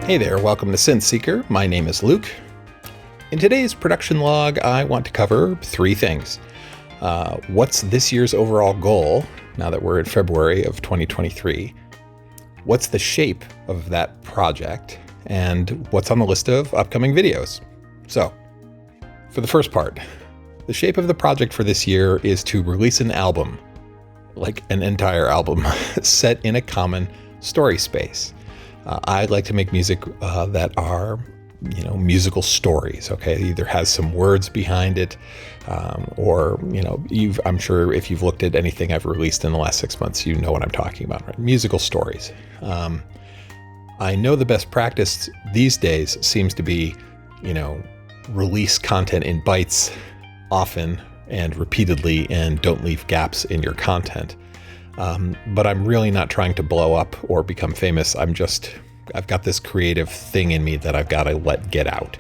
Hey there, welcome to Synth Seeker. My name is Luke. In today's production log, I want to cover three things. What's this year's overall goal, now that we're in February of 2023? What's the shape of that project? And what's on the list of upcoming videos? So, for the first part, the shape of the project for this year is to release an album, like an entire album, set in a common story space. I like to make music that are, musical stories. Okay, it either has some words behind it, or I'm sure if you've looked at anything I've released in the last 6 months, you know what I'm talking about, right? Musical stories. I know the best practice these days seems to be, release content in bites often and repeatedly, and don't leave gaps in your content. But I'm really not trying to blow up or become famous. I've got this creative thing in me that I've got to let get out.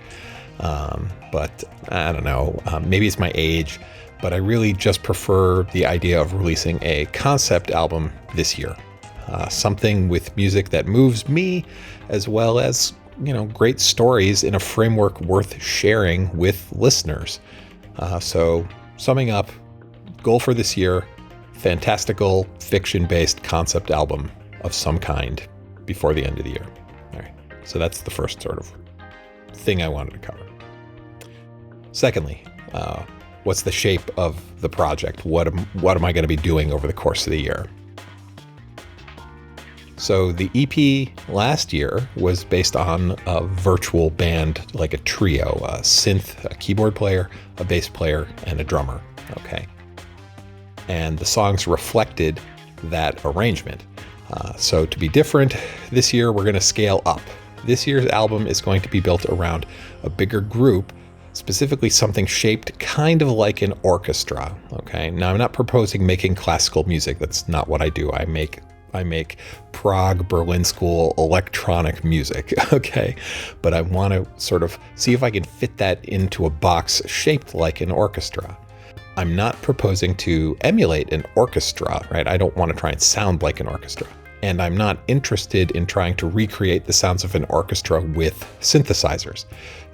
But I don't know, maybe it's my age, but I really just prefer the idea of releasing a concept album this year. Something with music that moves me, as well as, great stories in a framework worth sharing with listeners. So summing up, goal for this year: fantastical, fiction-based concept album of some kind before the end of the year. All right, so that's the first sort of thing I wanted to cover. Secondly, what's the shape of the project? What am I going to be doing over the course of the year? So the EP last year was based on a virtual band, like a trio: a synth, a keyboard player, a bass player, and a drummer. Okay. And the songs reflected that arrangement. So to be different, this year we're going to scale up. This year's album is going to be built around a bigger group, specifically something shaped kind of like an orchestra. Okay, now I'm not proposing making classical music. That's not what I do. I make Prague, Berlin School electronic music. Okay, but I want to sort of see if I can fit that into a box shaped like an orchestra. I'm not proposing to emulate an orchestra, right? I don't want to try and sound like an orchestra. And I'm not interested in trying to recreate the sounds of an orchestra with synthesizers.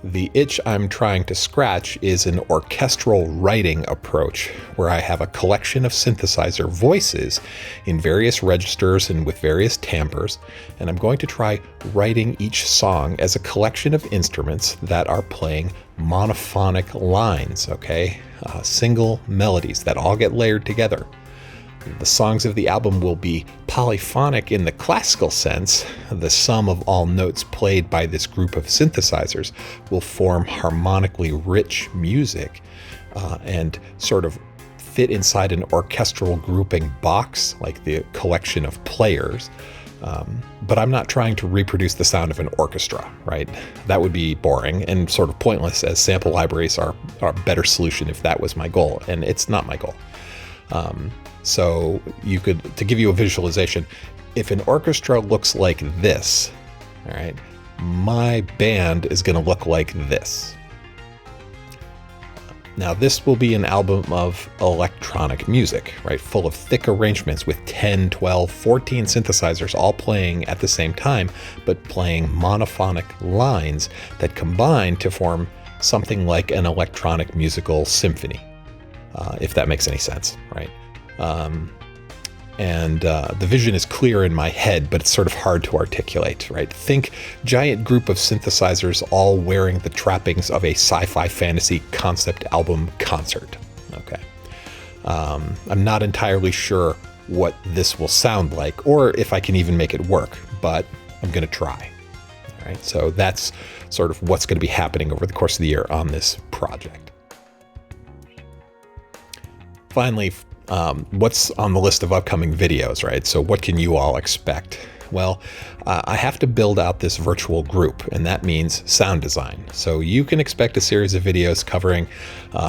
The itch I'm trying to scratch is an orchestral writing approach, where I have a collection of synthesizer voices in various registers and with various timbres, and I'm going to try writing each song as a collection of instruments that are playing monophonic lines, okay? Single melodies that all get layered together. The songs of the album will be polyphonic in the classical sense. The sum of all notes played by this group of synthesizers will form harmonically rich music, and sort of fit inside an orchestral grouping box, like the collection of players. But I'm not trying to reproduce the sound of an orchestra, right? That would be boring and sort of pointless, as sample libraries are a better solution if that was my goal, and it's not my goal. So to give you a visualization, if an orchestra looks like this, all right, my band is going to look like this. Now, this will be an album of electronic music, right? Full of thick arrangements with 10, 12, 14 synthesizers all playing at the same time, but playing monophonic lines that combine to form something like an electronic musical symphony, if that makes any sense, right? The vision is clear in my head, but it's sort of hard to articulate, right? Think giant group of synthesizers all wearing the trappings of a sci-fi fantasy concept album concert. Okay. I'm not entirely sure what this will sound like, or if I can even make it work, but I'm going to try. All right. So that's sort of what's going to be happening over the course of the year on this project. Finally, what's on the list of upcoming videos, right? So what can you all expect? Well, I have to build out this virtual group, and that means sound design. So you can expect a series of videos covering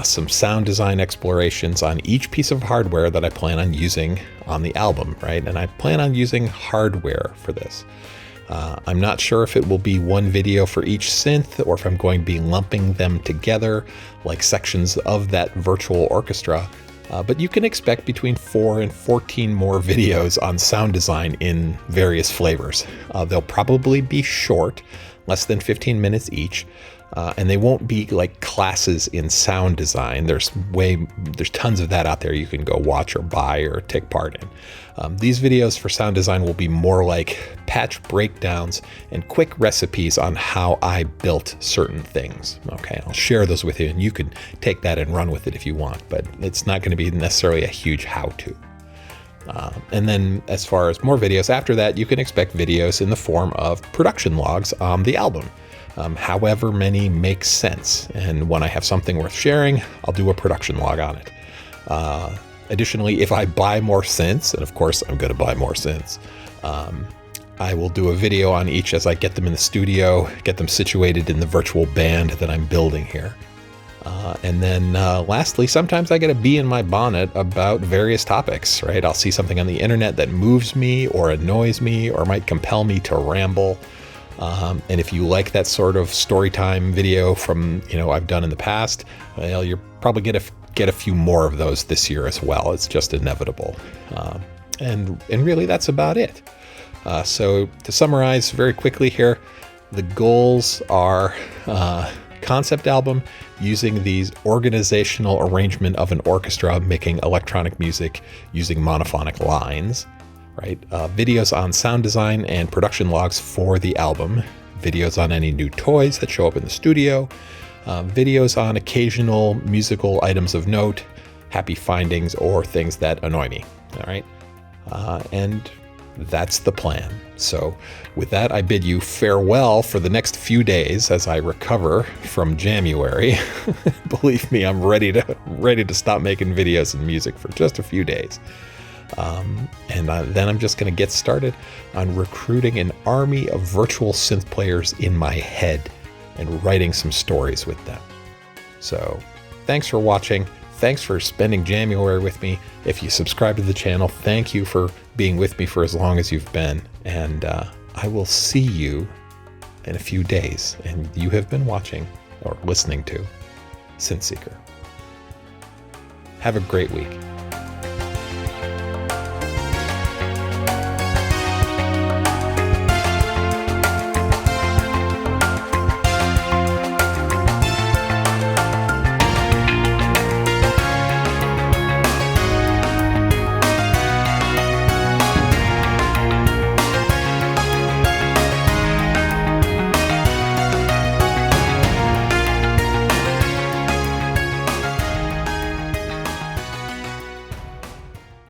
some sound design explorations on each piece of hardware that I plan on using on the album, right? And I plan on using hardware for this. I'm not sure if it will be one video for each synth, or if I'm going to be lumping them together like sections of that virtual orchestra. But you can expect between 4 and 14 more videos on sound design in various flavors. They'll probably be short, less than 15 minutes each, and they won't be like classes in sound design. There's tons of that out there you can go watch or buy or take part in. These videos for sound design will be more like patch breakdowns and quick recipes on how I built certain things. Okay, I'll share those with you, and you can take that and run with it if you want, but it's not going to be necessarily a huge how-to. And then as far as more videos after that, you can expect videos in the form of production logs on the album. However many make sense. And when I have something worth sharing, I'll do a production log on it. Additionally, if I buy more synths, and of course I'm going to buy more synths, I will do a video on each as I get them in the studio, get them situated in the virtual band that I'm building here. And then lastly, sometimes I get a bee in my bonnet about various topics, right? I'll see something on the internet that moves me or annoys me or might compel me to ramble. And if you like that sort of story time video from, I've done in the past, well, you're probably going to get a few more of those this year as well. It's just inevitable. And really that's about it. So to summarize very quickly here, the goals are concept album using these organizational arrangement of an orchestra making electronic music using monophonic lines. Right? Videos on sound design and production logs for the album, videos on any new toys that show up in the studio, videos on occasional musical items of note, happy findings, or things that annoy me. All right. And that's the plan. So with that, I bid you farewell for the next few days as I recover from January. Believe me, I'm ready to stop making videos and music for just a few days. And then I'm just going to get started on recruiting an army of virtual synth players in my head and writing some stories with them. So thanks for watching. Thanks for spending January with me. If you subscribe to the channel, thank you for being with me for as long as you've been. And I will see you in a few days. And you have been watching or listening to Synth Seeker. Have a great week.